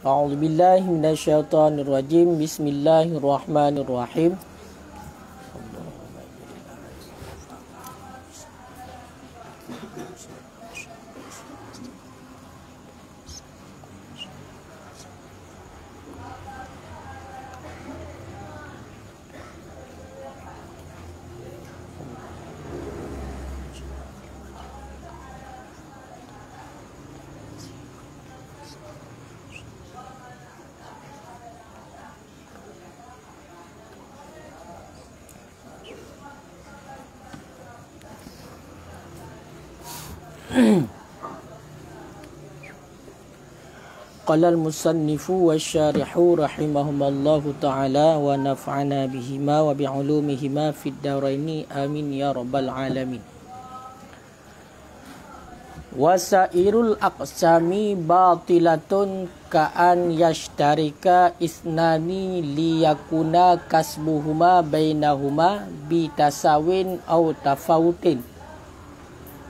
A'udzubillahi minasyaitonirrajim. Bismillahirrahmanirrahim. Qala al-musannifu wa syarihu rahimahumallahu ta'ala wa naf'ana bihima wa bi'ulumihima fid daraini amin ya rabbal alamin. Wasairul aqsami batilatun ka'an yashtarika isnani liyakuna kasbuhuma bainahuma bitasawin aw tafawutin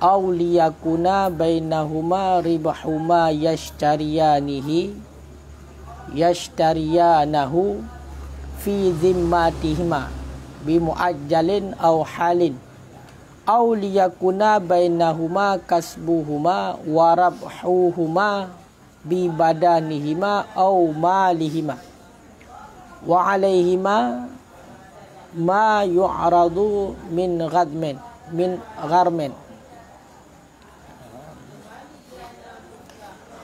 aw liyakuna bainahuma ribahuma yashtariyanahu fi zimmatihima bimuajjalin aw halin aw liyakuna bainahuma kasbuhuma warabhuhuma bibadanihima aw malihima wa alaihima ma yu'radu min gharmen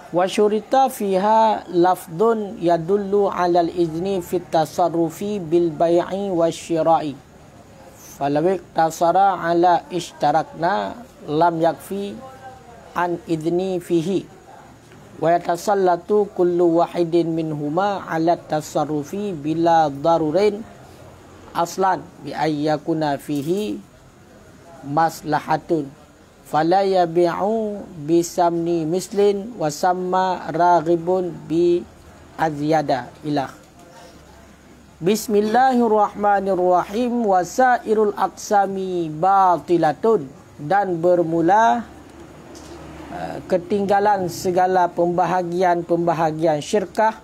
wa syurita fiha lafdun yadullu alal izni fit tasarrufi bil bai'i wasyira'i falawik tasara ala ishtarakna lam yakfi an idni fihi wa yatasallatu kullu wahidin minhuma ala tasarrufi bila darurin aslan bi ayyakuna fihi maslahatun fala yabi'u bisamni mislin wa samma raghibun bi azyada ilah. Bismillahirrahmanirrahim. Wasairul aqsami batilatun, dan bermula ketinggalan segala pembahagian syirkah.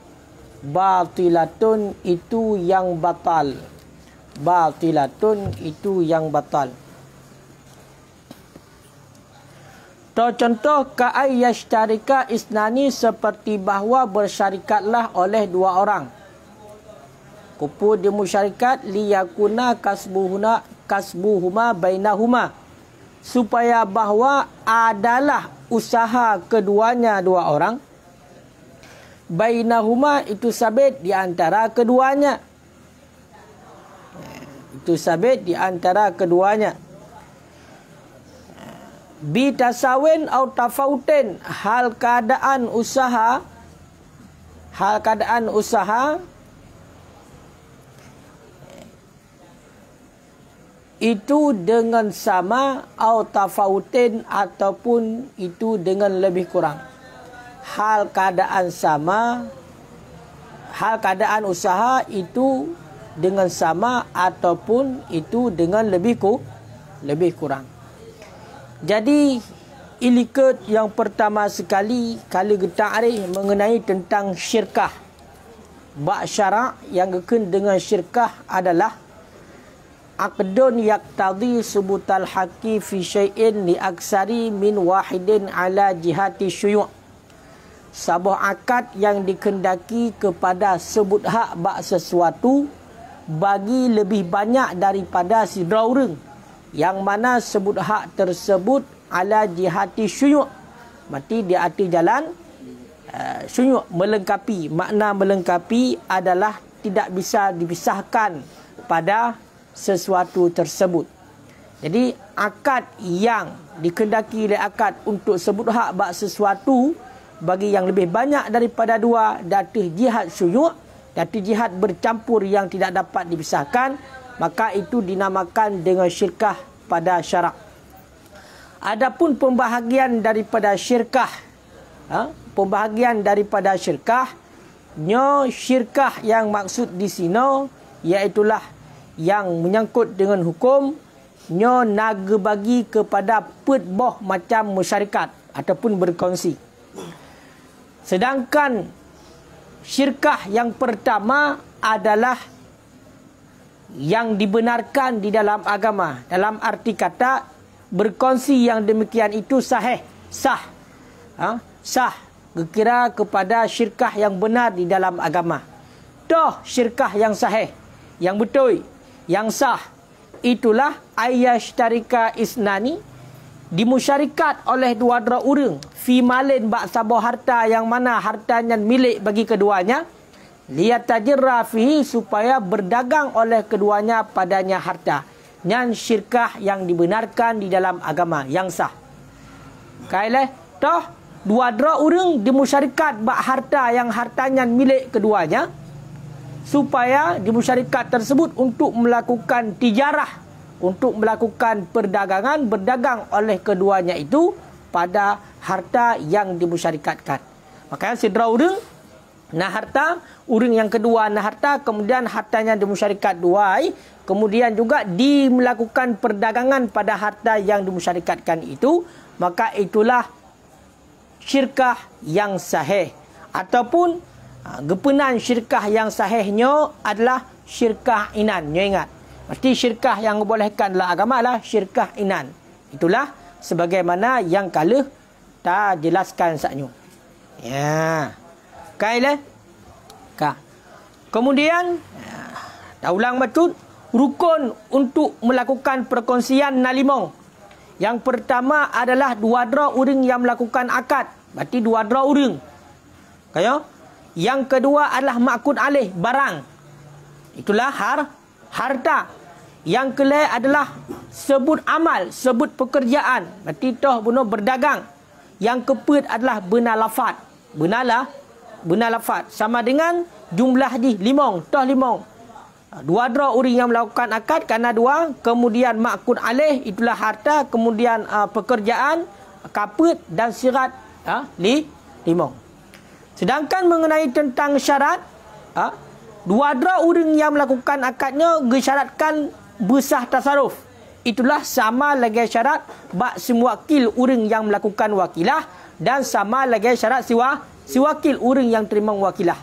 Batilatun itu yang batal. Batilatun itu yang batal. Contoh ka'ay yashtarika isnani, seperti bahawa bersyarikatlah oleh dua orang. Kupu dia musyarikat liyakuna kasbuhuma bainahuma, supaya bahawa adalah usaha keduanya dua orang. Bainahuma itu sabit di antara keduanya. Itu sabit di antara keduanya. Bitasawin atau tafautin, hal keadaan usaha itu dengan sama, atau tafautin ataupun itu dengan lebih kurang. Hal keadaan sama, hal keadaan usaha itu dengan sama ataupun itu dengan lebih kurang. Jadi ilikat yang pertama sekali kali ta'rif mengenai tentang syirkah. Bab syarak yang gekun dengan syirkah adalah aqdun yaqtadi subutal haqqi fi syai'in li aksari min wahidin ala jihati syuyu'. Sebuah akad yang dikendaki kepada sebut hak bab sesuatu bagi lebih banyak daripada sidra orang, yang mana sebut hak tersebut ala jihati syuyu', mati di arti jalan syuyu', melengkapi. Makna melengkapi adalah tidak bisa dipisahkan pada sesuatu tersebut. Jadi akad yang dikendaki oleh akad untuk sebut hak bak sesuatu bagi yang lebih banyak daripada dua, dari jihad syuyu', dari jihad bercampur yang tidak dapat dipisahkan, maka itu dinamakan dengan syirkah pada syarak. Adapun pembahagian daripada syirkah, syirkah yang maksud di sini iaitulah yang menyangkut dengan hukum, naga bagi kepada boh macam masyarakat ataupun berkongsi. Sedangkan syirkah yang pertama adalah yang dibenarkan di dalam agama. Dalam arti kata, berkongsi yang demikian itu sahih, sah. Sah, kira kepada syirkah yang benar di dalam agama. Toh syirkah yang sahih, yang betul, yang sah, itulah ayyashtarika isnani, dimusyarikat oleh dua-dua orang fi malin bak sabah harta yang mana hartanya milik bagi keduanya, liyatajirra fihi, supaya berdagang oleh keduanya padanya harta. Yang syirkah yang dibenarkan di dalam agama, yang sah. Kaileh, toh dua-dua orang dimusyarikat bak harta yang hartanya milik keduanya, supaya dimusyarikat tersebut untuk melakukan tijarah, untuk melakukan perdagangan, berdagang oleh keduanya itu pada harta yang dimusyarikatkan. Makanya sidra orang nak harta, orang yang kedua nak harta, kemudian hartanya dimusyarikat dua, kemudian juga melakukan perdagangan pada harta yang dimusyarikatkan itu, maka itulah syirkah yang sahih. Ataupun gepenan syirkah yang sahihnya adalah syirkah inan. Nyo ingat, mesti syirkah yang dibolehkan dalam agama adalah syirkah inan. Itulah sebagaimana yang kala ta jelaskan saknyo. Ya. Kaileh. Kemudian ta ulang betul, rukun untuk melakukan perkongsian nalimong. Yang pertama adalah dua-dua orang yang melakukan akad. Berarti dua-dua orang. Kaya? Yang kedua adalah ma'kud alih, barang. Itulah harta. Yang kelima adalah sebut amal, sebut pekerjaan. Berarti toh benar berdagang. Yang keempat adalah benar lafaz. Benar lafaz. Sama dengan jumlah di limong, toh limong. Dua-dua orang yang melakukan akad kerana dua, kemudian ma'kud alih, itulah harta, kemudian pekerjaan, kaput dan sirat limong. Sedangkan mengenai tentang syarat, dua-dua orang yang melakukan akadnya disyaratkan bersah tasarruf. Itulah sama lagi syarat bak semwakil orang yang melakukan wakilah, dan sama lagi syarat si wakil orang yang terima wakilah.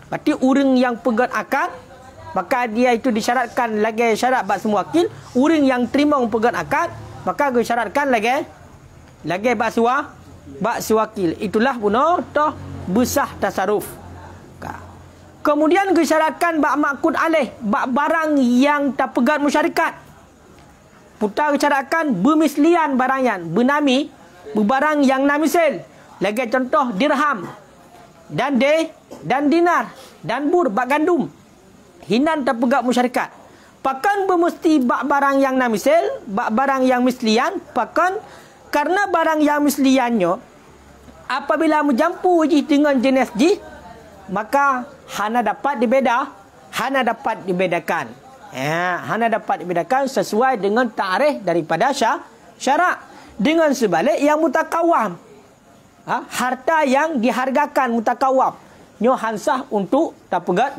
Berarti orang yang pegang akad, maka dia itu disyaratkan lagi syarat bak semwakil. Orang yang terima pegang akad, maka disyaratkan lagi bak sewakil. Itulah guna toh bersah tasarruf. Kemudian disyaratkan bak ma'kud alih, bak barang yang tak pegat musyarikat. Putar disyaratkan bermislian barangnya, bernami, berbarang yang namisil. Lagi contoh dirham dan dinar dan bur bak gandum. Hinan tak pegat musyarikat. Pakan bermesti bak barang yang namisil, bak barang yang mislian, pakan karena barang yang misliannya apabila mencampur dengan jenis maka hana dapat dibedakan. Hana dapat dibedakan sesuai dengan tarikh daripada syarak. Dengan sebalik yang mutakawam, harta yang dihargakan mutakawam, nyo hansah untuk tak pegat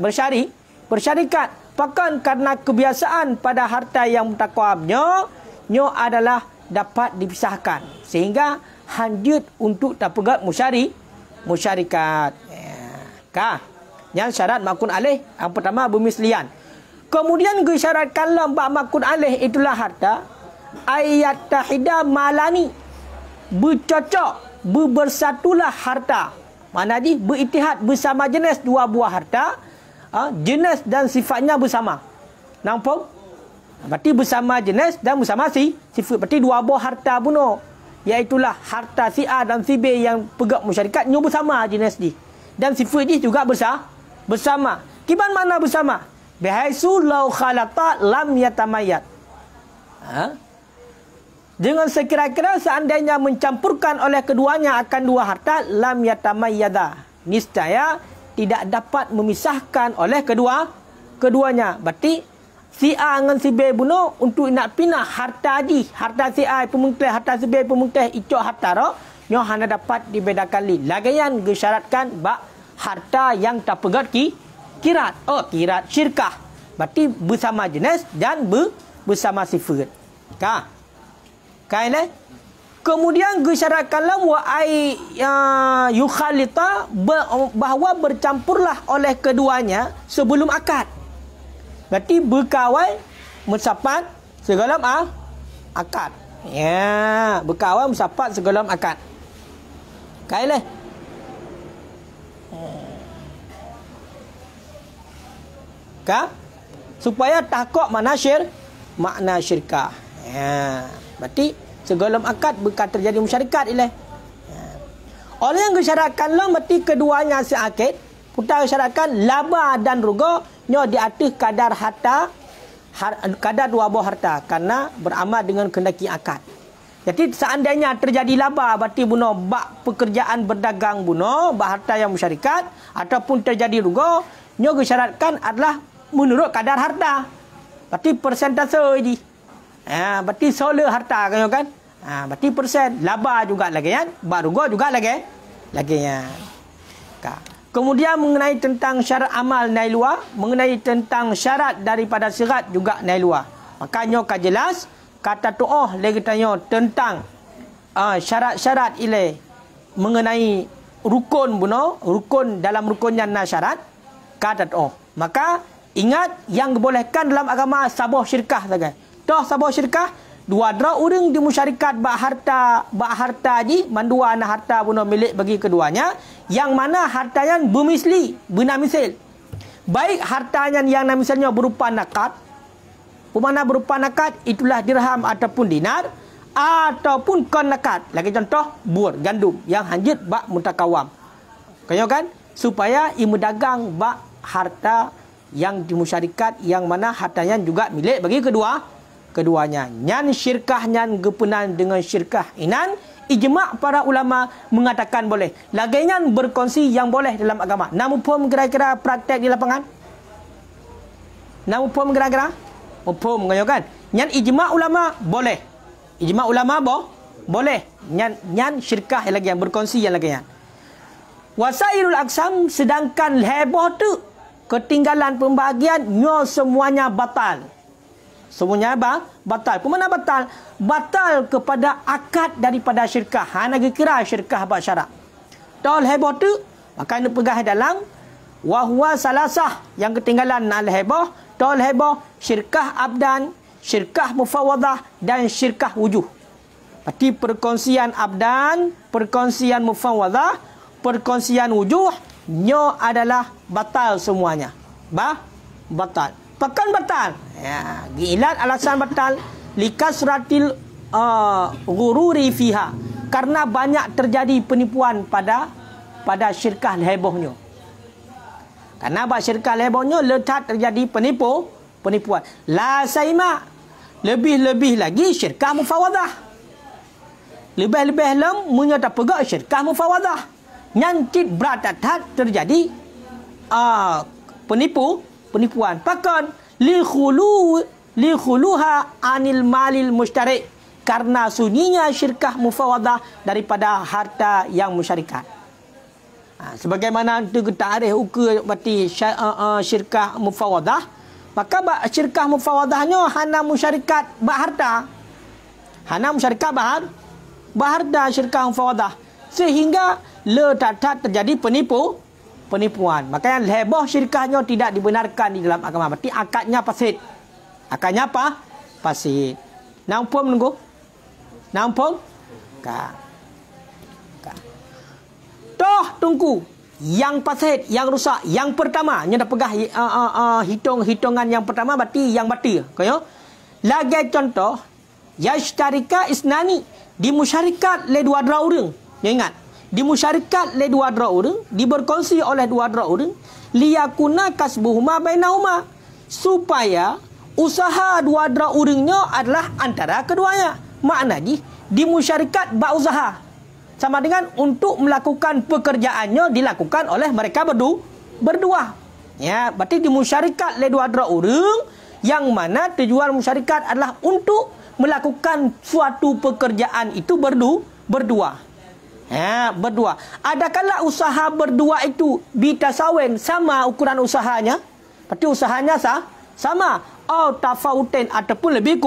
bersyarikat. Bahkan karena kebiasaan pada harta yang mutakawam nyo adalah dapat dipisahkan, sehingga hanjut untuk tak pegat musyarikat. Yang syarat ma'kud alih, yang pertama bermislian. Kemudian disyaratkan lambak ma'kud alih, itulah harta ayat tahida malani, bercocok, bersatulah harta. Mana di beritihad bersama jenis dua buah harta, jenis dan sifatnya bersama. Nampak? Berarti bersama jenis dan bersama sifat. Berarti dua buah harta bunuh, iaitulah harta si A dan si B yang pegang musyarikat, nyo bersama jenis di. Dan sifat di juga bersama. Kiban mana bersama? Bihaisu law khalata lam yatamayyat. Dengan sekira-kira seandainya mencampurkan oleh keduanya akan dua harta, lam yatamayyada, niscaya tidak dapat memisahkan oleh keduanya. Berarti si A dengan si B bunuh untuk nak pindah harta di, harta si A pemungkeh, harta si B pemungkeh, icok harta ro, nyo hanya dapat dibedakan li. Lagian disyaratkan bak harta yang tak pegat kirat. Kirat syirkah. Berarti bersama jenis dan bersama sifat. Ini Kemudian gesyaratkanlah wa ai yukhalita, bahawa bercampurlah oleh keduanya sebelum akad. Berarti berkawal mensapat segala akad. Ya, berkawal mensapat segala akad. Kailah. Supaya tahqiq makna syirkah. Ya, berarti segala akad bukan terjadi musyarikat ialah. Oleh yang disyaratkanlah mesti keduanya seakid, putar syaratkan laba dan ruga nyo di atas kadar harta, kadar dua buah harta karena beramal dengan kehendaki akad. Jadi seandainya terjadi laba berarti buno bak pekerjaan berdagang buno bak harta yang musyarikat, ataupun terjadi ruga nyo disyaratkan adalah menurut kadar harta. Berarti persentase ini. Berarti solar harta kan? Berarti persen. Laba juga lagi kan? Barugo juga lagi kan? Kemudian mengenai tentang syarat amal nai luar, mengenai tentang syarat daripada syarat juga nai luar. Makanya kan jelas kata tu'ah lagi tanya tentang syarat-syarat ile mengenai rukun buno, rukun dalam rukunnya na syarat kata tu'ah. Maka ingat yang dibolehkan dalam agama sabah syirkah saja. Toh sabah syirkah dua dra orang dimusyarikat bak harta ji mandua ana harta buno milik bagi keduanya, yang mana hartanya bermisli benamisil. Baik hartanya yang namisilnya berupa nakad, pemana berupa nakad itulah dirham ataupun dinar, ataupun kon nakad. Lagi contoh bur gandum yang hanjit bak mutakawam. Kaya kan supaya imu dagang bak harta yang dimusyarikat, yang mana hartanya juga milik bagi keduanya. Nyan syirkah nyan gepenan dengan syirkah inan, ijma' para ulama mengatakan boleh. Lagainya berkongsi yang boleh dalam agama. Namun pun kira-kira praktek di lapangan. Namun pun kira-kira pun kan. Nyan ijma' ulama boleh. Ijma' ulama boleh. Nyan syirkah yang lagi yang berkongsi yang lagi yang. Wasairul aksam, sedangkan heboh tu ketinggalan pembahagian nyo semuanya batal. Semuanya batal. Pemana batal? Batal kepada akad daripada syirkah. Hanya kira syirkah bak syarak. Tol heboh tu, maka ini pegah dalam wahwa salasah yang ketinggalan al heboh. Tol heboh syirkah abdan, syirkah mufawadah dan syirkah wujuh. Berarti perkongsian abdan, perkongsian mufawadah, perkongsian wujuh nyo adalah batal semuanya. Batal. Pekan batal. Ya, gilat alasan batal likasratil ghururi fiha, karena banyak terjadi penipuan pada syirkah hebohnya. Karena pada syirkah hebohnya letak terjadi penipuan. La saima, lebih-lebih lagi syirkah mufawadah. Lebih-lebih lem menyata pegak syirkah mufawadah. Nyancit beratat terjadi penipuan. Pakan li khuluha anil malil musytarik, karena sunyinya syirkah mufawadah daripada harta yang musyarikat. Sebagaimana tu kita arif ukur berarti syirkah mufawadah, maka syirkah mufawadahnya hana musyarikat bak harta. Hana musyarikat bak harta syirkah mufawadah, sehingga letak terjadi penipuan. Makanya heboh syirkahnya tidak dibenarkan di dalam agama. Berarti akadnya fasid. Akadnya apa? Fasid. Nampak menunggu? Nampak? Toh tunggu. Yang fasid, yang rusak, yang pertama, yang dah pegah hitungan yang pertama berarti yang batil. Kaya? Lagi contoh, yashtarika isnani, dimusyarikat le dua orang. Yang ingat, dimusyarikat le dua orang, diberkongsi oleh dua orang, liyakuna kasbuhuma bainahuma, supaya usaha dua orangnya adalah antara keduanya. Maknanya dimusyarikat bak usaha, sama dengan untuk melakukan pekerjaannya dilakukan oleh mereka berdua. Ya, berarti dimusyarikat le dua orang, yang mana tujuan musyarikat adalah untuk melakukan suatu pekerjaan itu berdua. Ya, berdua. Adakala usaha berdua itu bitasawin, sama ukuran usahanya? Berarti usahanya sama. Oh, tafautin ataupun lebih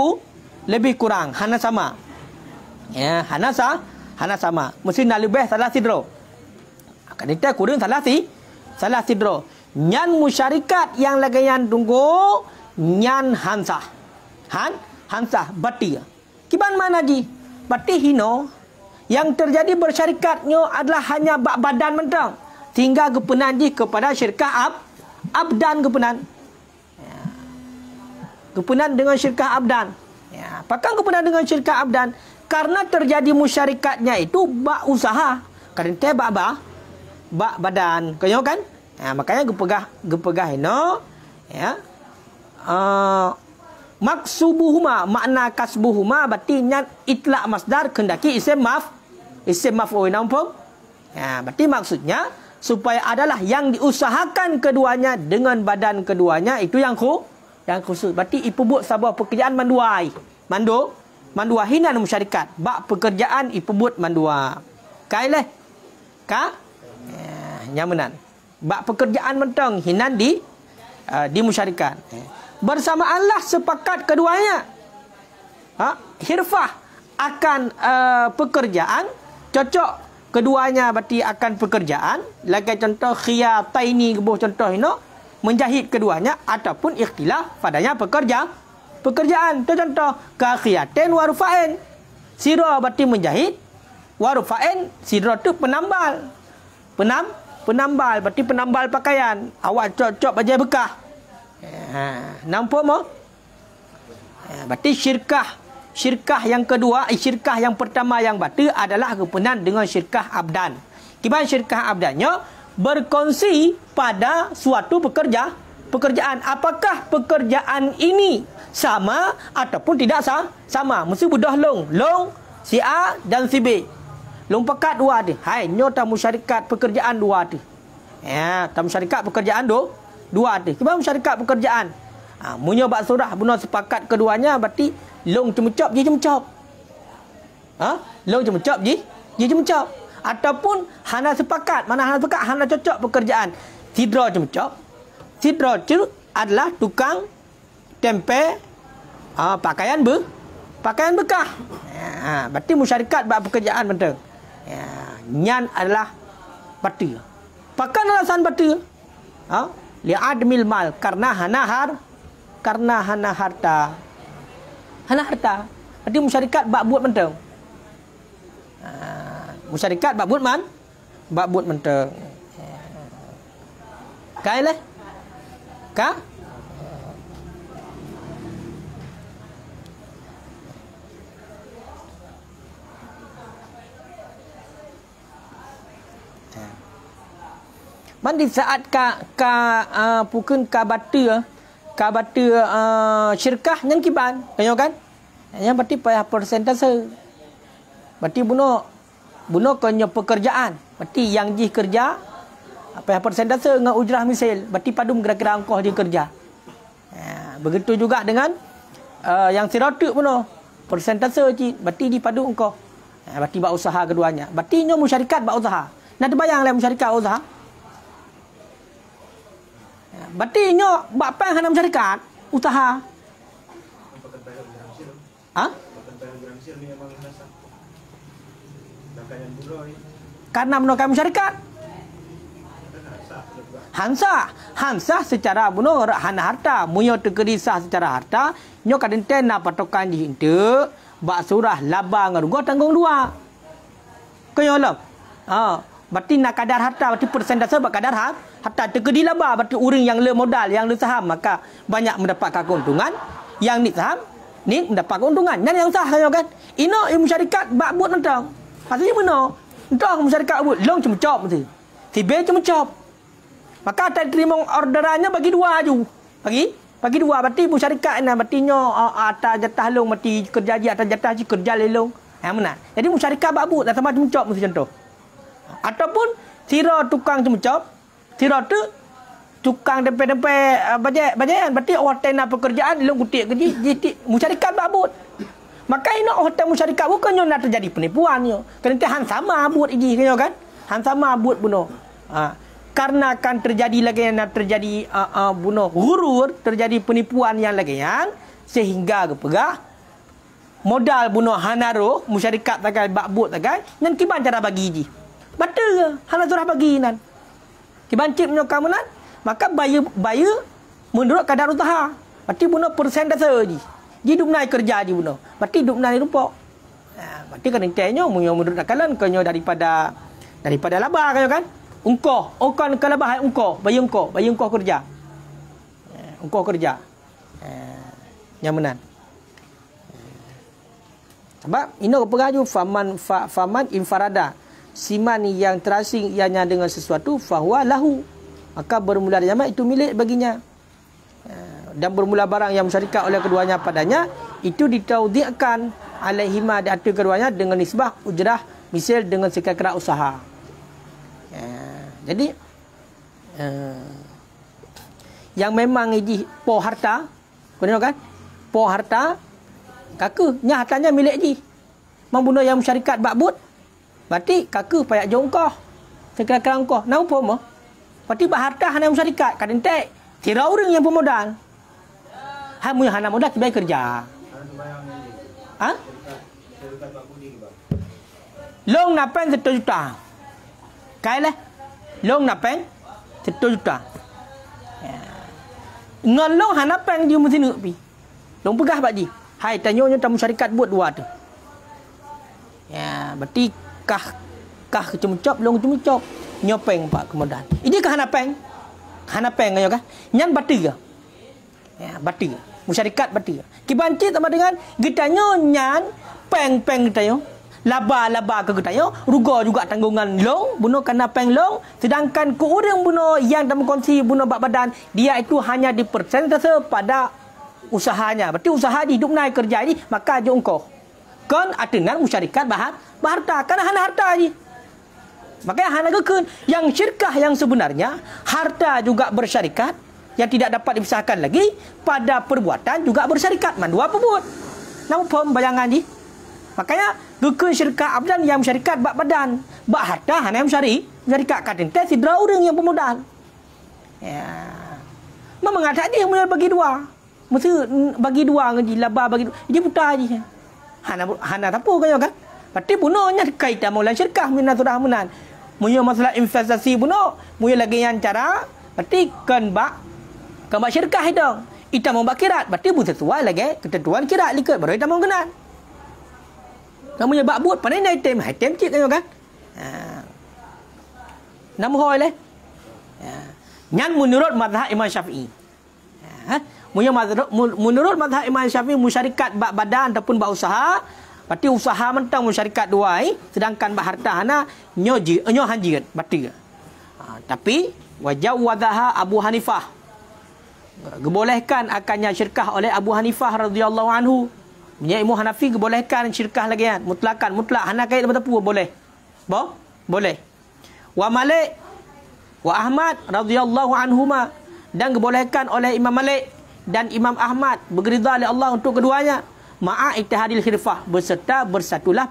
kurang. Hana sama. Ya, hana sama. Mesti nak lebih salah sidro. Akan kita kurang salah sidro. Nyan musyarikat yang lagi yang tunggu nyan hansa. Hansa bati. Kiban mana ji? Bati hino yang terjadi bersyarikatnya adalah hanya badan mentang. Sehingga kepenan ji kepada syirkah abdan kepenan. Ya. Kepenan dengan syirkah abdan. Ya, apakah kepenan dengan syirkah abdan? Karena terjadi musyarikatnya itu bak usaha. Kerana bak badan. Kau kan? Ya, makanya gepegah ino ya. Maksubuhuma makna kasbuhuma berarti nyan itlaq masdar kendaki isim maf'ul nampak. Ya, berarti maksudnya supaya adalah yang diusahakan keduanya dengan badan keduanya itu yang khusus. Berarti ipebut sebuah pekerjaan manduai. Mandua hinan musyarikat. Bak pekerjaan ipebut mandua. Kaileh. Nyamanan. Bak pekerjaan mentang hinan di musyarikat. Bersamaanlah sepakat keduanya. Hirfah akan pekerjaan. Cocok keduanya berarti akan pekerjaan. Lagi contoh khiyataini gebuh contoh ini. Menjahit keduanya ataupun ikhtilaf padanya pekerjaan. Itu contoh kakhiyatin warufain. Sirah berarti menjahit. Warufain sirah itu penambal. Penambal berarti penambal pakaian. Awak cocok baju bekah. Nampak mo? Berarti syirkah yang kedua, syirkah yang pertama yang batu adalah kepenan dengan syirkah abdan. Kiban syirkah abdannya berkongsi pada suatu pekerjaan. Apakah pekerjaan ini sama ataupun tidak sama? Mesti budah long si A dan si B. Long pekat dua ada. Hai, nyota musyarikat pekerjaan dua ada. Ya, tam musyarikat pekerjaan dua ada. Kiban musyarikat pekerjaan. Munyo bak surah benar sepakat keduanya berarti long cemecop je cemecop. Long cemecop je cemecop. Ataupun hana sepakat, hana cocok pekerjaan. Sidra cemecop. Sidra tu adalah tukang tempe pakaian bekah. Berarti musyarikat bak pekerjaan betul. Nyan adalah batu. Pakan alasan batu. Li'admil mal karena hana harta. Berarti musyarikat bak buat betul. Musyarikat bak buat menteng. Kaileh? Mandi saat pukun kabata syirkah yang kiban. Tanya kan? Yang berarti payah persentase. Berarti buno kena pekerjaan. Berarti yang jih kerja payah persentase dengan ujrah misil. Berarti padum kira-kira angkoh dia kerja. Begitu juga dengan yang siratuk buno. Persentase je. Berarti di padu angkoh. Berarti buat usaha keduanya. Berarti nyo musyarikat buat usaha. Nak terbayang lah musyarikat buat usaha. Berarti nyo buat apa yang hana musyarikat? Usaha. Karena menolak musyarikat. Hansa secara bunuh hana harta. Munyo terkerisah secara harta. Nyo kadenten na patokan di hinta. Bak surah laba ngarugo tanggung dua. Kau lap. Berarti nak kadar harta. Berarti persentase bak kadar harta. Terkedi laba. Berarti orang yang le modal. Yang le saham. Maka banyak mendapatkan keuntungan. Yang ni saham. Ni mendapat keuntungan. Dan yang sah kan. Ino musyarikat bak buat mentang. Maksudnya benar. Entah musyarikat buat. Long cemecop mesti. Si B cemecop. Maka tak terima orderannya bagi dua je. Bagi dua. Berarti musyarikat ni. Berarti nyo atas jatah long. Berarti kerja je atas jatah je kerja lelong. Mana? Jadi musyarikat bak buat. Tak sama cemecop mesti contoh. Ataupun sira tukang cemecop. Sira tu tukang tempe-tempe bajayan. Berarti hotel nak pekerjaan long kutik kerja. Musyarikat bak buat. Maka ini hotel musyarikat bukannya nak terjadi penipuan yo. Kerana han sama buat ini kan? Han sama buat bunuh. Karena akan terjadi lagi yang terjadi bunuh gurur, terjadi penipuan yang lagi yang sehingga kepegah modal bunuh hanaro musyarikat takai bakbut takai nan kiban cara bagi ji batal ke hana surah bagi nan kiban cip nyokam nan maka bayar menurut kadar usaha berarti bunuh persentase ji duk naik kerja ji bunuh berarti duk naik rupa berarti kan intenya menurut akalan kanyo daripada laba kanyo kan ungkoh kalau bahai ungkoh bayar ungkoh kerja ungkoh kerja nyamanan sebab ini keperaju faman infarada siman yang terasing ianya dengan sesuatu fahuwa lahu maka bermula zaman itu milik baginya dan bermula barang yang musyarikat oleh keduanya padanya itu ditaudhi'kan alaihima di atas keduanya dengan nisbah ujrah misal dengan sekira usaha jadi yang memang ini po harta kau tengok kan po harta kaka nya hartanya milik ji membunuh yang musyarikat bakbut berarti kaka payah jongkoh sekira-kira engkau nau poma berarti bak harta hana musyarikat kadang tek tira orang yang pemodal hamu hana modal tiba kerja long napen 1 juta kai lah long napen 1 juta ngon long hana peng dia mesti nak pi long pegah pak ji hai tanyonyo tamu syarikat buat dua tu berarti kah kecumucop long cumucop nyopeng pak kemudahan ini kah hana peng kanyo kah nyan bati ke bati musyarikat bati kibanci sama dengan gitanyo nyan peng gitanyo laba ke gitanyo rugo juga tanggungan long bunuh kena peng long sedangkan ku orang bunuh yang dalam kongsi bunuh bak badan dia itu hanya di persentase pada usahanya berarti usaha hidup naik kerja ni maka jongkoh kan atengan musyarikat harta kan hana harta ji makanya hana kekun yang syirkah yang sebenarnya harta juga bersyarikat yang tidak dapat dipisahkan lagi pada perbuatan juga bersyarikat mandua pebut namun paham bayangan ji makanya kekun syirkah abdan yang musyarikat bak badan bak harta hana yang musyarikat kadang sidra orang yang pemodal memang ada dia yang bagi dua mesti bagi dua ngaji laba bagi dia putar je hana tapu kanyo kan berarti bunuhnya kaitan mula syirkah minna surah munan munyo masalah investasi bunuh munyo lagi yang cara berarti kan bak syirkah itu mau bakirat berarti bu sesuai lagi ketentuan kirat likat baru kita mau kenal namanya bak buat pandai item cik kanyo kan nama hoi leh nyan menurut mazhab Imam Syafi'i menurut mazhab Imam Syafi'i musyarikat bak badan ataupun bak usaha berarti usaha mentang musyarikat dua sedangkan bak harta hana nyo hanjir berarti tapi wajah wadaha Abu Hanifah gebolehkan akannya syirkah oleh Abu Hanifah radhiyallahu anhu punya Imam Hanafi gebolehkan syirkah lagi kan mutlak hana kait betul boleh boleh wa Malik wa Ahmad radhiyallahu anhuma dan gebolehkan oleh Imam Malik dan Imam Ahmad berridha oleh Allah untuk keduanya ma'a ittihadil khilafah berserta bersatulah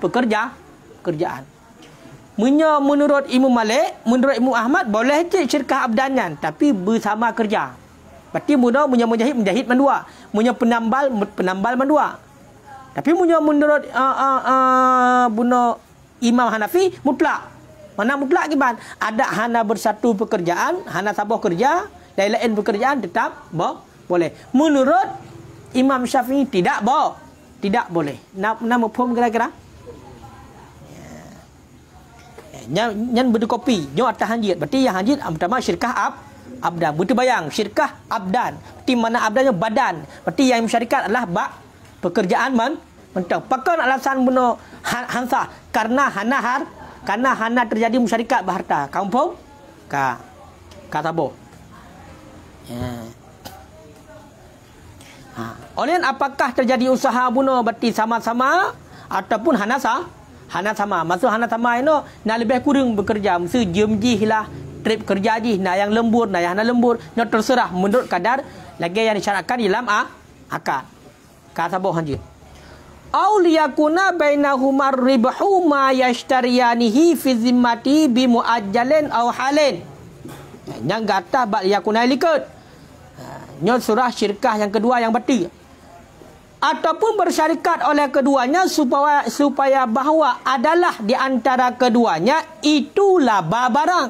kerjaan menurut Imam Malik menurut Imam Ahmad boleh je syirkah abdanyan tapi bersama kerja berarti punya menjahit mendua punya penambal mendua tapi menurut Imam Hanafi mutlak mana mutlak kiban ada hana bersatu pekerjaan hana sabuh kerja lain pekerjaan tetap boleh. Menurut Imam Syafi'i tidak boleh. Nama pun kira-kira. Yang berkopi, nyo atas hanjit. Berarti yang hanjit pertama syirkah abdan. Betul bayang syirkah abdan. Berarti mana abdannya badan. Berarti yang syarikat adalah pekerjaan mentang. Pakan alasan bunuh hansa karena hana terjadi musyarikat berharta. Kampung katabo. Oleh apakah terjadi usaha bunuh berarti sama-sama ataupun hana sama. Maksud hana sama ini nak lebih kurang bekerja mesti jemjih lah trip kerja ji nak yang lembur nak yang hana lembur nak terserah menurut kadar lagi yang disyaratkan dalam akad. Kata boh hanjir. Au liyakuna bainahuma ribhu ma yashtariyanihi fi zimmati bi muajjalin aw halin. Yang gata bak liyakuna likat. Nyot surah syirkah yang kedua yang berarti ataupun bersyarikat oleh keduanya supaya bahawa adalah di antara keduanya itu laba barang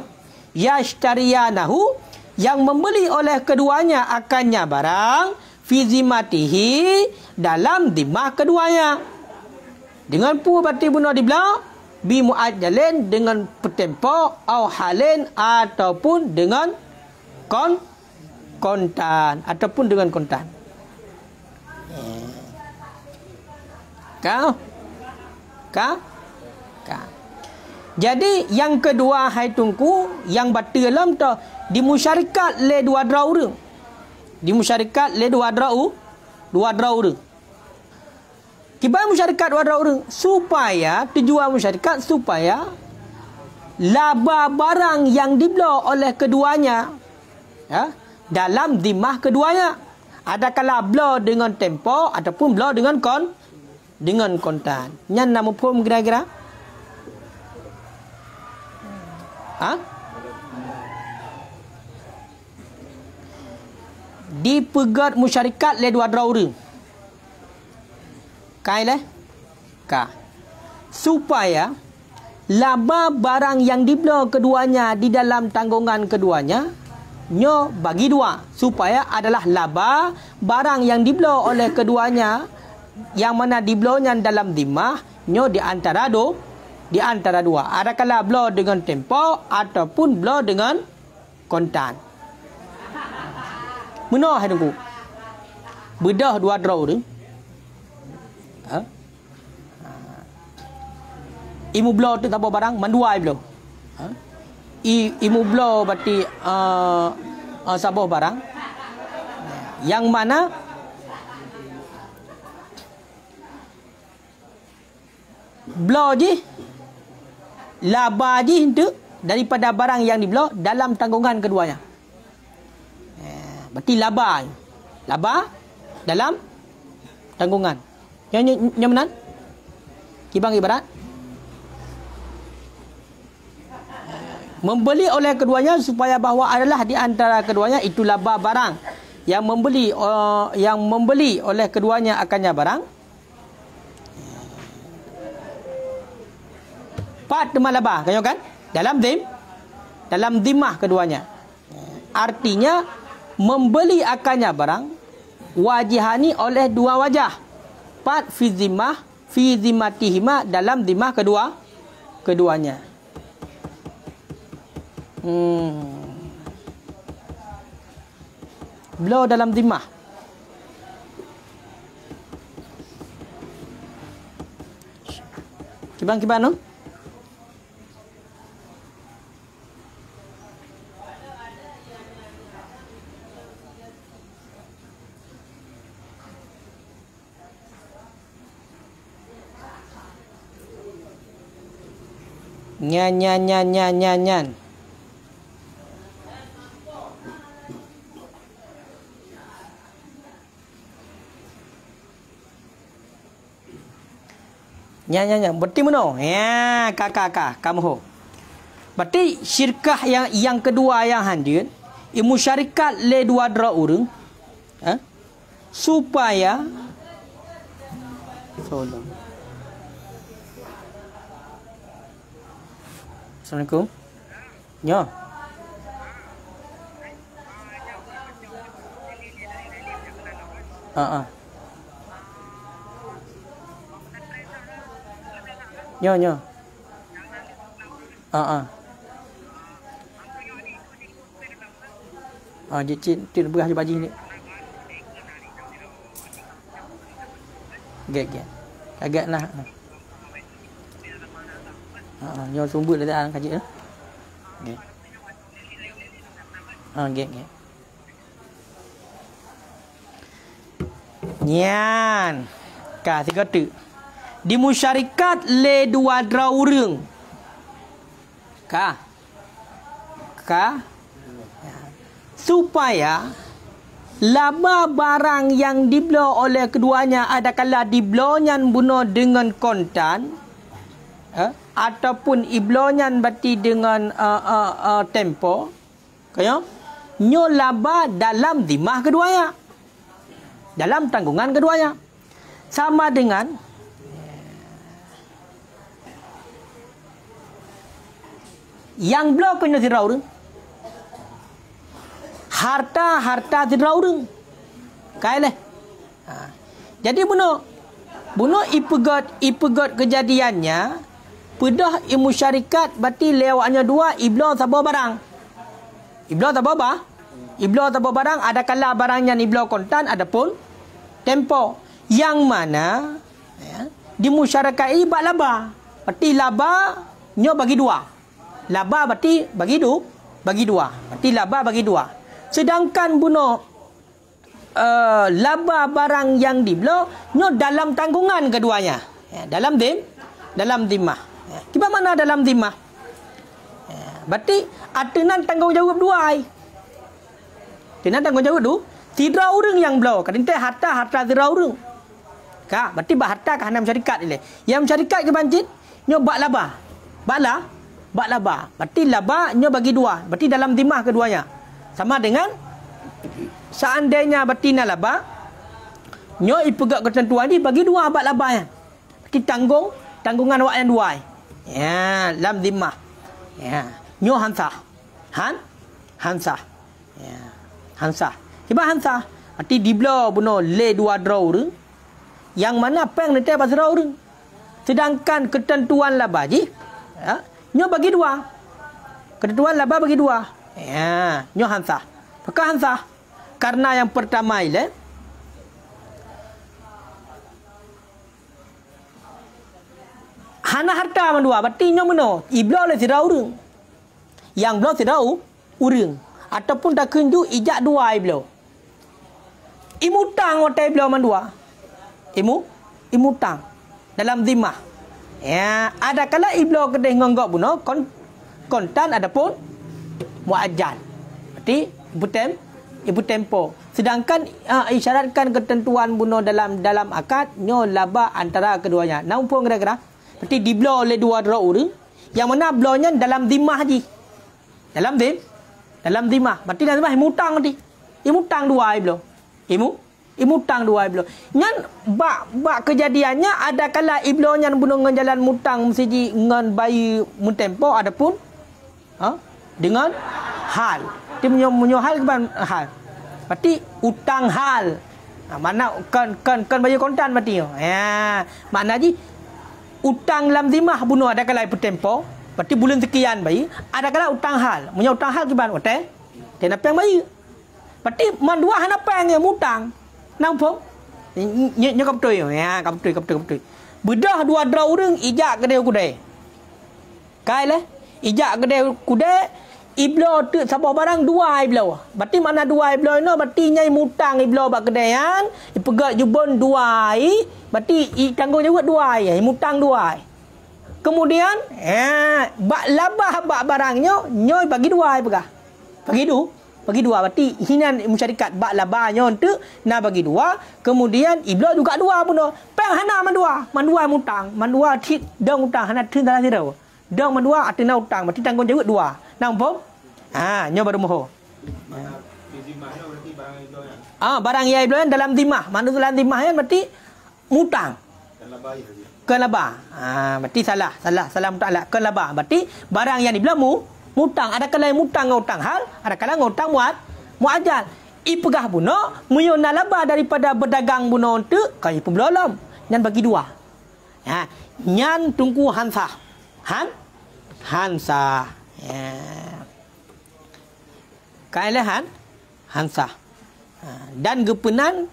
yashtariyanahu yang membeli oleh keduanya akannya barang fi zimatihi dalam dimah keduanya dengan pu bati bunuh dibla bi muajjalin dengan pertempo au halin ataupun dengan kontan ataupun dengan kontan. Kau. Jadi yang kedua hai tungku yang batil dalam tu di musyarikat le dua drau urang. Di musyarikat le dua drau urang. Kibai musyarikat dua drau urang supaya tujuan musyarikat supaya laba barang yang dibela oleh keduanya ya, dalam dimah keduanya. Adakala bela dengan tempo ataupun bela dengan kontan. Yang nama pun kira-kira? Dipegat musyarikat le dua draura. Kai le? Ka. Supaya laba barang yang dibela keduanya di dalam tanggungan keduanya nyo bagi dua supaya adalah laba barang yang dibela oleh keduanya yang mana dibelanya dalam dimah nyo di antara dua. Adakala bela dengan tempo ataupun bela dengan kontan. Menah hai tunggu. Bedah dua draw tu. Imu bela tu apa barang manduai bela. Imu bela berarti sabah barang yang mana bela je laba je itu daripada barang yang dibela dalam tanggungan keduanya. Berarti laba dalam tanggungan. Yang mana? Kibang ibarat membeli oleh keduanya supaya bahawa adalah di antara keduanya itu laba barang yang membeli oleh keduanya akannya barang. Pat tema laba kan dalam dimah keduanya. Artinya membeli akannya barang wajihani oleh dua wajah. Pat fi zimatihima dalam dimah keduanya. Beliau dalam dimah. Kibang no? Nyan. Berarti mana? Ya, kakak kamu ho. Berarti syirkah yang kedua yang hadir, ilmu syarikat le dua dra urang. Supaya Assalamualaikum. Ya. Nyo. Cik berah je baji ni. Gek. Agak lah. Nyo sumber dah dalam kaji tu. Gek. Nyan. Ka tiga tu. Di musyarikat le dua dra urang. Ka. Supaya laba barang yang dibela oleh keduanya adakala dibelanya bunuh dengan kontan ataupun ibelanya berarti dengan tempo. Kaya nyo laba dalam dimah keduanya. Dalam tanggungan keduanya. sama dengan yang belah kena tirau orang. Harta tirau orang. Kaileh. Jadi bunuh ipegat kejadiannya pedah ilmu syarikat berarti lewatnya dua iblah sabar barang. Iblah sabar apa? Iblah sabar barang ada kala barangnya iblah kontan adapun tempo. Yang mana di masyarakat ini bak laba. Berarti laba nyo bagi dua. Laba berarti bagi dua. Berarti laba bagi dua. Sedangkan bunuh laba barang yang dibelo nyo dalam tanggungan keduanya. Dalam dimah. Kiba mana dalam dimah? Berarti atenan tanggungjawab dua ai. Atenan tanggungjawab du tidak orang yang belo. Kadang harta tidak orang. Ka, berarti bak harta ke hanam syarikat ile. Yang syarikat ke banjit nyo bak laba. Bak laba. Berarti laba nyo bagi dua. Berarti dalam dimah keduanya. Sama dengan seandainya betina laba, nyo ipegak ketentuan ni bagi dua abad laba ya. Berarti tanggungan awak yang dua. Ya, dalam dimah. Ya, nyo hansah. Hansah. Ya, hansah. Kiba hansah? Berarti diblo buno le dua draw orang. Yang mana peng nanti apa draw orang. Sedangkan ketentuan laba ji, ya, nyo bagi dua. Ketentuan laba bagi dua. Ya, nyo hansah. Apakah hansah? Karena yang pertama ile hana harta mandua berarti nyo meno iblo le tidak urang. Yang blo tidak urang ataupun tak kunju ijak dua iblo. Imutang otai iblo mandua. Imutang dalam zimah. Ya, ada kala iblo kedai ngonggok buno kontan adapun muajjal. Berarti ibu tempo. Sedangkan isyaratkan ketentuan bunuh dalam akad nyo laba antara keduanya. Nampak kira-kira? Berarti diblo oleh dua orang. Yang mana blonya dalam dimah je. Dalam dimah. Berarti dalam dimah imutang nanti. Imutang dua iblo. Imutang dua iblo. Nyan bak kejadiannya ada kala iblo nyan bunuh ngan jalan mutang mesti ngan bayi muntempo adapun dengan hal. Dia menyo hal ke hal. Berarti utang hal. Mana kan bayar kontan berarti. Ya, makna ji utang dalam dimah bunuh ada kala tempo. Berarti bulan sekian bayi, ada kala utang hal. Menyo utang hal ke ban hotel. Dia nak peng bayi. Berarti mandua hana peng yang utang. Nampak? Nya kap betul ya, kap betul. Bedah dua dra orang ijak kedai kudai. Kaileh, ijak kedai kudai iblo tu sabar barang dua iblo. Berarti mana dua iblo no berarti nyai mutang iblo bak kedaian, ipegat jubon dua ai, berarti tanggungjawab dua ai, mutang dua ai. Kemudian bak labah bak barangnya nyoi bagi dua ai pegah. Bagi dua berarti hinan masyarakat bak labahnya untuk nak bagi dua, kemudian iblo juga dua pun. Peng hana mandua mutang, mandua tit dong utang hana tin dalam sirau. Dong mandua atena utang berarti tanggungjawab dua. Nampak? Nyo baru moho. Barang yang iblo dalam dimah. Mana dalam dimah ya berarti mutang. Kelaba. Berarti salah mutang kelaba. Berarti barang yang iblo mutang. Ada kala mutang ngutang hal, ada kala ngutang muajal. Ipegah buno muyona laba daripada berdagang buno tu kai pembelolom. Nyan bagi dua. Nyan tunggu hansah. Hansah. Ya. Kailahan hansah. Dan gepenan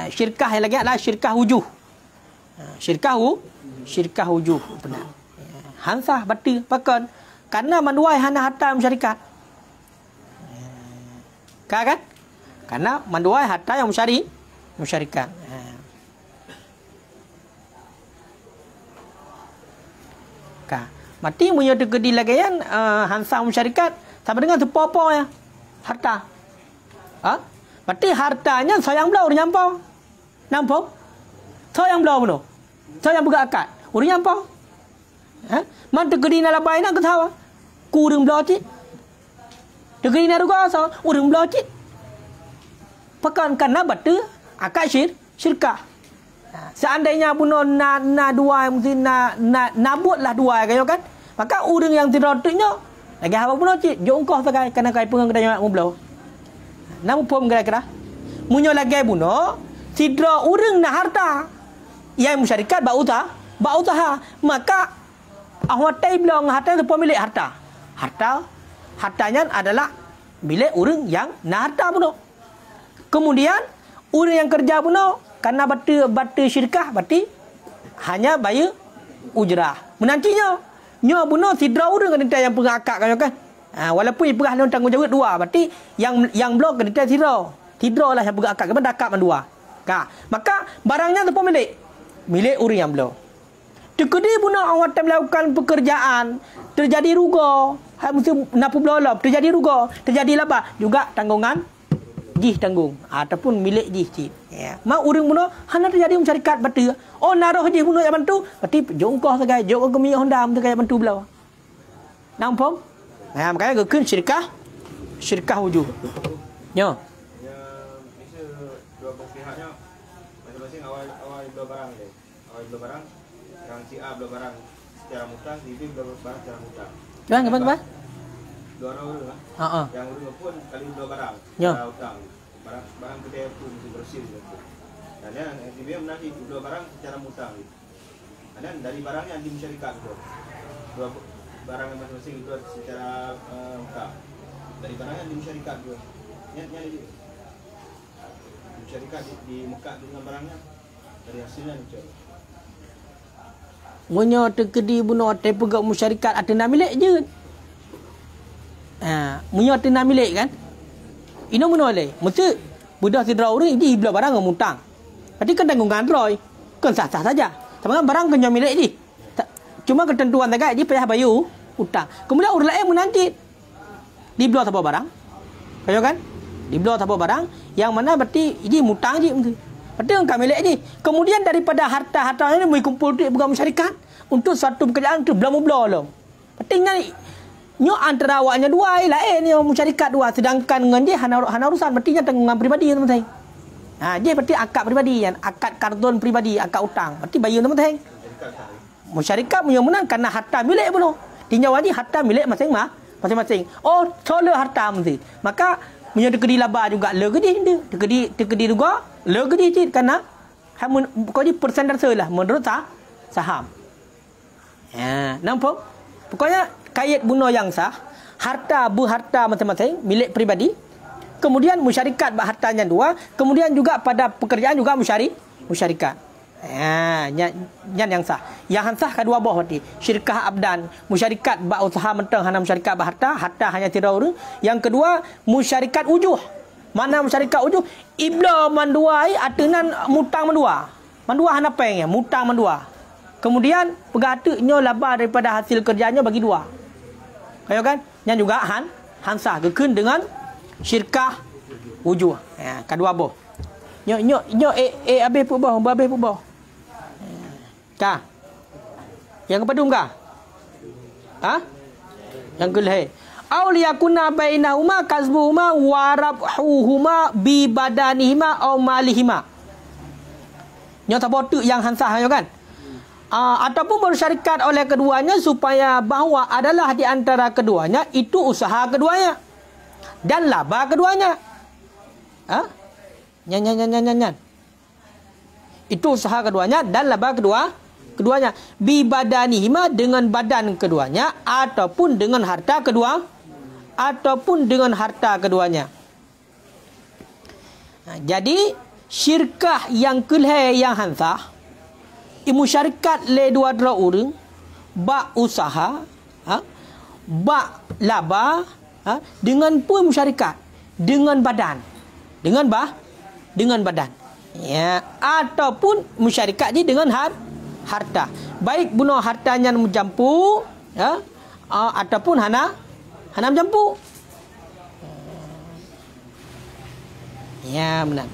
syirkah yang lagi adalah syirkah wujuh. Syirkah wujuh benar. Hansah berarti pakan karena manduai hana harta masyarakat. Kan? Karena manduai harta yang masyarakat. Mati punya tegedi lagi kan hansah masyarakat sama dengan sepopo ya harta. Berarti hartanya sayang belau orang nyampau. Nampak? Sayang belau belau. Sayang buka akad. Orang nyampau. Man tegedi na labai na ketawa. Kurang belau cik. Tegedi na ruga so orang belau cik. Pekan karena batu akad syirkah. Seandainya bunuh na dua mesti na nabutlah dua kan. Maka urang yang tidak tunya lagi apa bunuh cik jok engkau pakai kena kai pengang kedai mu belau. Namu pom kira-kira. Munyo lagi bunuh sidra urang na harta. Yang masyarakat ba usaha. Maka ahwatai bilang harta itu pemilik harta. Hartanya adalah milik orang yang na harta bunuh. Kemudian orang yang kerja bunuh karena batu syirkah berarti hanya bayar ujrah. Menantinya nyo bunuh sidra orang kena yang pengakak kan. Walaupun ia perah tanggungjawab dua berarti yang blok kena sidra lah yang pengakak kan dakap dua. Maka barangnya tu milik orang yang blok. Tekedi bunuh awak melakukan pekerjaan terjadi ruga, mesti napu belolop terjadi ruga, terjadi apa? Juga tanggungan jih tanggung ataupun milik jih. Ya. Mak urang bunuh hana terjadi masyarakat batu. Oh naruh jih bunuh yang bantu, berarti jongkoh sagai jok ke minyak Honda sagai bantu belau. Nampak? Nah, makanya gekeun syirkah wujud. Nyo. Ya bisa dua pihaknya masing-masing awal dua barang deh. Awal dua barang yang si A beli barang secara mutang, si B beli barang secara mutang. Apa? Dua orang lah. Yang urang pun kali beli barang secara hutang. Barang gede pun mesti bersih gitu. Dan yang si B nanti beli barang secara mutang. Dan dari barangnya di masyarakat gitu. Dua barang yang masing-masing itu secara hutang. Dari barangnya di masyarakat gitu. Niatnya di masyarakat di Mekah dengan barangnya dari hasilnya gitu. Munyo tekedi bunuh te pegak masyarakat atena milik je. Munyo atena milik kan. Ino bunuh le. Mesti budak sidra orang di belah barang ngutang. Berarti kan tanggungan roy. Kan sah-sah saja. Sama barang kan milik je. Cuma ketentuan tagak dia payah bayar hutang. Kemudian orang lain menanti di belah apa barang. Kayo kan? Di belah apa barang yang mana berarti ini mutang je mesti. Berarti engkau milik ni. Kemudian daripada harta-harta ini mau kumpul duit bukan masyarakat untuk satu pekerjaan tu belah-belah lah. Berarti nyo antara awaknya dua lain ni masyarakat dua, sedangkan dengan dia hana urusan berarti tanggungan pribadi teman-teman. Dia berarti akad pribadi kan, akad kartun pribadi, akad utang. Berarti bayar teman-teman. Masyarakat punya menang karena harta milik pun. Tinjau ni harta milik masing-masing. Oh, solar harta mesti. Maka punya tekedi laba juga le gedi dia. Tekedi juga le gedi cik karena kau ni persentase lah menurut saham. Nampak? Pokoknya kait bunuh yang sah, harta berharta masing-masing milik pribadi. Kemudian masyarakat berhartanya dua, kemudian juga pada pekerjaan juga masyarakat. Yan yang sah. Yang sah kedua buah berarti syirkah abdan, masyarakat berusaha mentang hana masyarakat berharta, harta hanya tidak orang. Yang kedua masyarakat ujuh. Mana masyarakat ujuh? Ibla manduai atenan mutang mandua. Mandua hana peng ya, mutang mandua. Kemudian pegatuknya laba daripada hasil kerjanya bagi dua. Kayo kan? Yang juga hansah gekeun dengan syirkah ujuh. Kedua buah. Nyo habis pun bah, habis pun bah. Yang kepadum kah? Yang kelih. Aw liyakuna bainahuma kasbuhuma wa rabhuhuma bi badanihima aw malihima. Nyo tabotu yang hansah yo kan? Ataupun bersyarikat oleh keduanya supaya bahawa adalah di antara keduanya itu usaha keduanya dan laba keduanya. Nyan. Itu usaha keduanya dan laba keduanya. Bi badanihima dengan badan keduanya ataupun dengan harta keduanya. Jadi syirkah yang kelih yang hansah musyarakat le dua orang ba usaha ba laba dengan pun masyarakat dengan badan dengan badan ya ataupun masyarakat ni dengan harta baik bunuh hartanya mencampur ataupun hana mencampur ya benar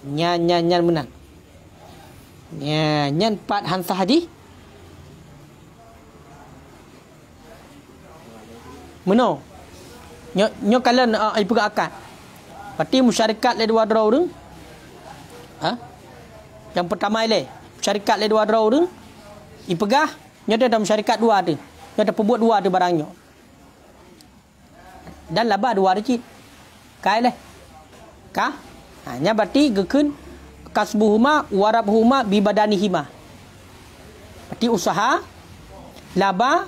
nyan benar ya nyan pat hansah haji Meno. Nyo kalian ibu akad. Berarti masyarakat le dua orang. Yang pertama le, syarikat le dua draw tu. Ipegah, nya dalam syarikat dua tu. Nya ada pembuat dua tu barangnya. Dan laba dua recit. Kai le. Kah? Nya berarti gekun kasbuhuma warabhuma bi badanihima. Berarti usaha laba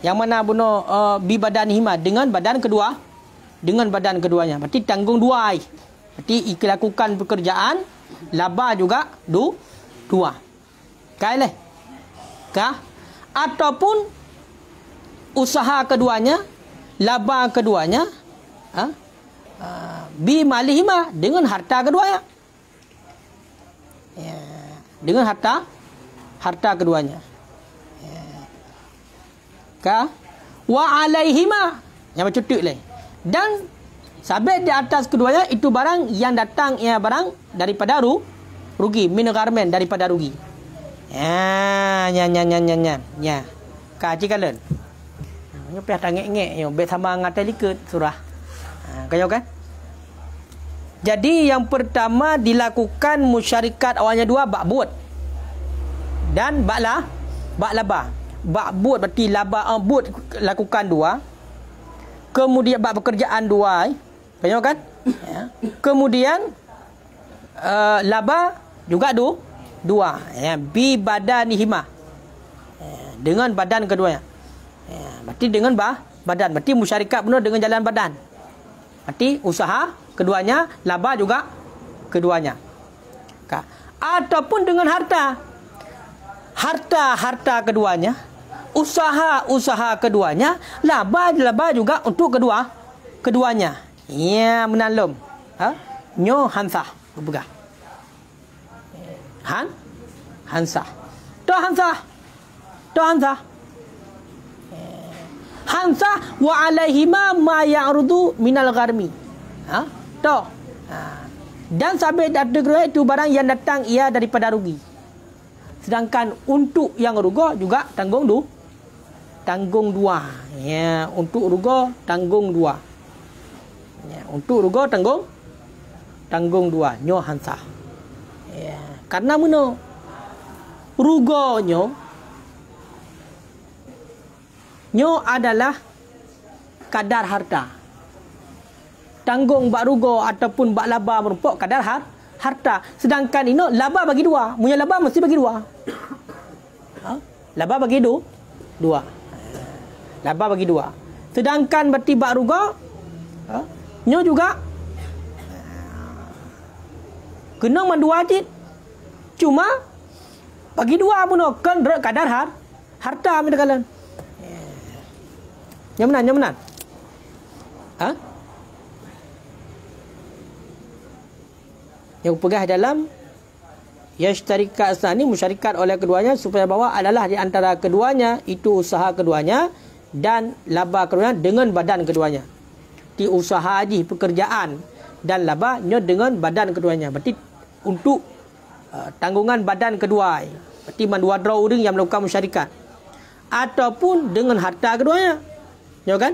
yang mana buno bi badanihima dengan badan kedua, dengan badan keduanya. Berarti tanggung dua. Berarti lakukan pekerjaan, laba juga dua. Kai le. Kah? Ataupun usaha keduanya, laba keduanya, bi malihima dengan harta keduanya. Ya, dengan harta keduanya. Ya. Kah? Wa alaihima yang bercutuk le. Dan sabit di atas keduanya itu barang yang datang ia barang daripada rugi, min gharmen daripada rugi. Ya, nya. Ka cikalan. Nyo peh tangek-ngek yo bet sama ngatai likut surah. Kaya kan? Jadi yang pertama dilakukan musyarikat awalnya dua ba'bud. Dan ba'laba. Ba'bud berarti laba bud lakukan dua. Kemudian bab pekerjaan dua. Kaya kan? Ya. Kemudian laba juga dua. Ya, bi badanihima. Ya, dengan badan keduanya. Ya, berarti dengan badan. Berarti musyarikat benar dengan jalan badan. Berarti usaha keduanya, laba juga keduanya. Ataupun dengan harta. Harta keduanya, usaha keduanya, laba juga untuk keduanya. Ya, menalum. Nyo hansah. Berpegah. Hansah. To hansah. Hansah wa alaihima ma ya'rudu minal gharmi. Dan sabit ada itu barang yang datang ia daripada rugi. Sedangkan untuk yang rugi juga tanggung dua. Ya, untuk rugi tanggung dua. Ya, untuk rugi tanggung dua. Nyo hansah. Ya, karena mana rugonyo adalah kadar harta. Tanggung bak rugo ataupun bak laba merupakan kadar harta. Sedangkan ini laba bagi dua. Punya laba mesti bagi dua. Laba bagi dua. Laba bagi dua. Sedangkan berarti bak rugo nyo juga kena mandua cit. Cuma bagi dua pun kan kadar harta minta kalian. Yang benar. Yang pegah dalam yashtarikat asani musyarikat oleh keduanya supaya bahawa adalah di antara keduanya itu usaha keduanya dan laba keduanya dengan badan keduanya. Di usaha haji pekerjaan dan labanya dengan badan keduanya. Berarti untuk tanggungan badan kedua. Berarti mandua draw yang melakukan musyarikat ataupun dengan harta keduanya. Ya kan?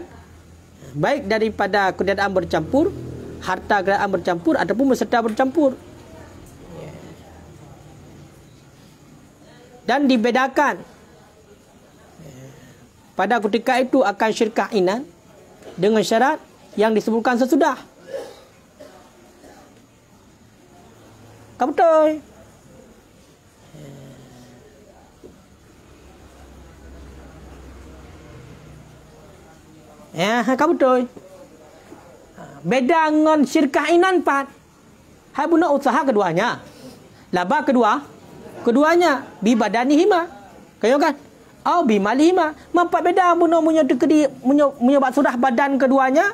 Baik daripada kenderaan bercampur, harta kenderaan bercampur ataupun peserta bercampur. Dan dibedakan. Pada ketika itu akan syirkah inan dengan syarat yang disebutkan sesudah. Kamu betul? Ya, kamu betul. Beda dengan syirkah inan pat. Hai guna usaha keduanya. Laba keduanya bi badanihima. Kayo kan? Au bi malihima. Mampak beda guna punya tekedi punya surah badan keduanya.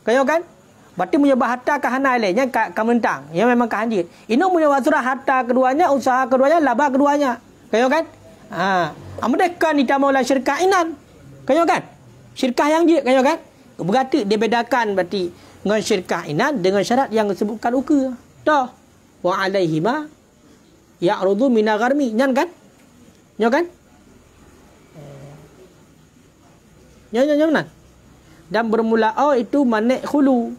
Kayo kan? Berarti punya harta kahanai lainnya kamentang. Ya memang kahanjit. Ini punya surah harta keduanya, usaha keduanya, laba keduanya. Kayo kan? Amudekan ditamaulah syirkah inan. Kayo kan? Syirkah yang jid kayo kan? Berarti dia bedakan berarti dengan syirkah inan dengan syarat yang disebutkan uka. Dah. Wa alaihima ya'rudu mina gharmi. Nyan kan? Nyo kan? Nyo mana? Dan bermula itu manik hulu.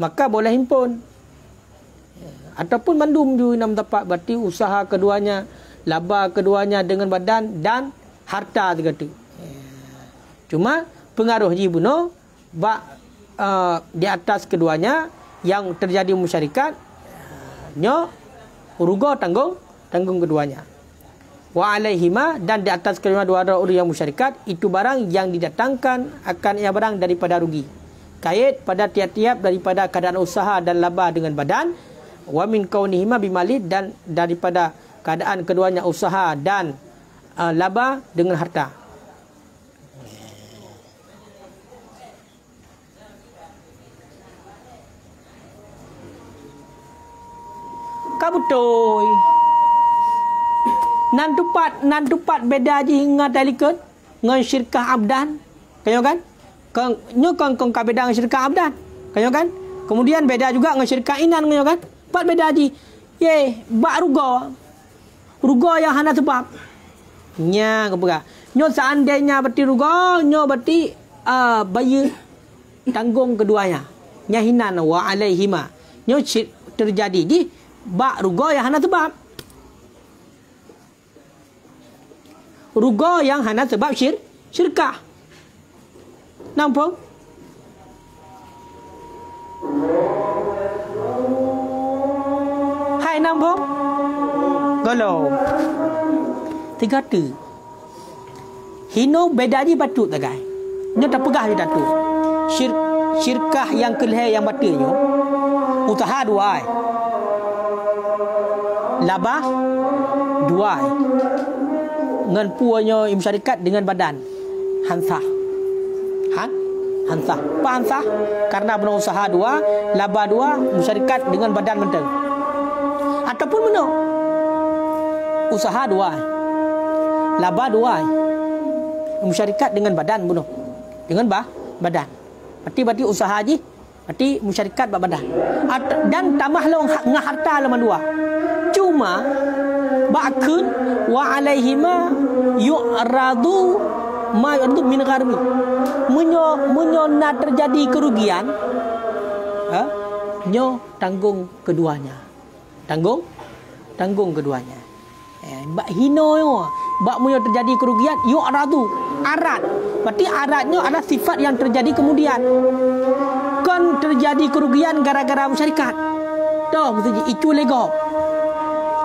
Maka boleh himpun. Ataupun mandum ju enam tapak, berarti usaha keduanya, laba keduanya dengan badan dan harta kata. Cuma pengaruh ji bunuh di atas keduanya yang terjadi musyarikat nyo rugo tanggung keduanya. Wa alaihima, dan di atas kedua orang yang musyarikat itu barang yang didatangkan akan ia barang daripada rugi. Kait pada tiap-tiap daripada keadaan usaha dan laba dengan badan, wa min kaunihima bimalid, dan daripada keadaan keduanya usaha dan laba dengan harta. Kabutoy nan tupat beda ji dengan talikan dengan syirkah abdan, kayo kan? Nyo kong beda dengan syirkah abdan, kayo kan? Kemudian beda juga dengan syirkah inan, kayo kan? Pat beda ji. Bak rugo yang hana sebab. Nya kebuka. Nyo seandainya berarti rugo, nyo berarti bayar tanggung keduanya. Nya hinan wa alaihima. Nyo terjadi di bak rugo yang hana sebab. Rugo yang hana sebab syirkah. Nampak? Hai nampak? Galau. Tiga tu. Hino beda di batu tagai. Nyo tak pegah di batu. Syirkah yang kelih yang batunya. Usaha dua. Laba dua. Dengan puanya musyarikat dengan badan hansah. Hansah. Apa hansah? Karena berusaha dua, laba dua, musyarikat dengan badan menteng. Ataupun mana? Usaha dua, laba dua, musyarikat dengan badan bunuh. Dengan badan. Berarti usaha je. Berarti musyarikat badan. Dan tambah ngah harta laman dua. Cuma ba'kun wa alaihima yu'radu ma yu'radu min gharmi. Munyo nak terjadi kerugian, nyo tanggung keduanya. Tanggung keduanya. Bak hino yo, bak munyo terjadi kerugian yu'radu arat. Berarti aratnya adalah sifat yang terjadi kemudian. Kan terjadi kerugian gara-gara musyarikat. Toh mesti itu lego.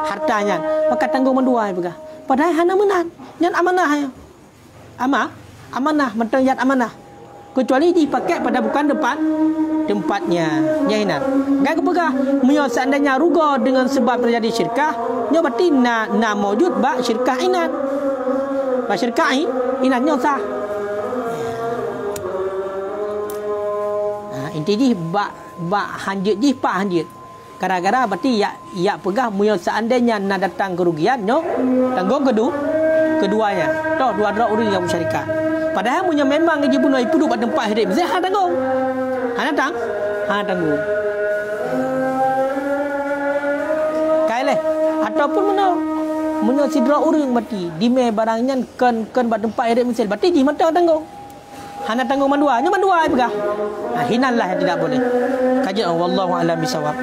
Hartanya maka tanggung mendua juga. Padahal hana menan nyan amanah ya. Amanah mentang yat amanah. Kecuali dipakai pada bukan tempatnya. Nyainan. Enggak kepegah menyo seandainya rugo dengan sebab terjadi syirkah, nyo berarti na maujud ba syirkah inan. Ba syirkah inan nyo sah. Inti di ba hanjit ji pa hanjit. Gara-gara berarti ya pegah munyo seandainya nak datang kerugian nyo tanggung keduanya. Toh dua orang yang musyarikat. Padahal munyo memang ngaji bunuh ipu duk pada tempat hidup mesti hang tanggung. Hang tanggung. Kaileh ataupun munyo sidra urang berarti dime barangnya kan pada tempat hidup mesti berarti di mata tanggung. Hana tanggung mandua, nyo mandua pegah. Hinanlah yang tidak boleh. Kajian wallahu a'lam bisawab.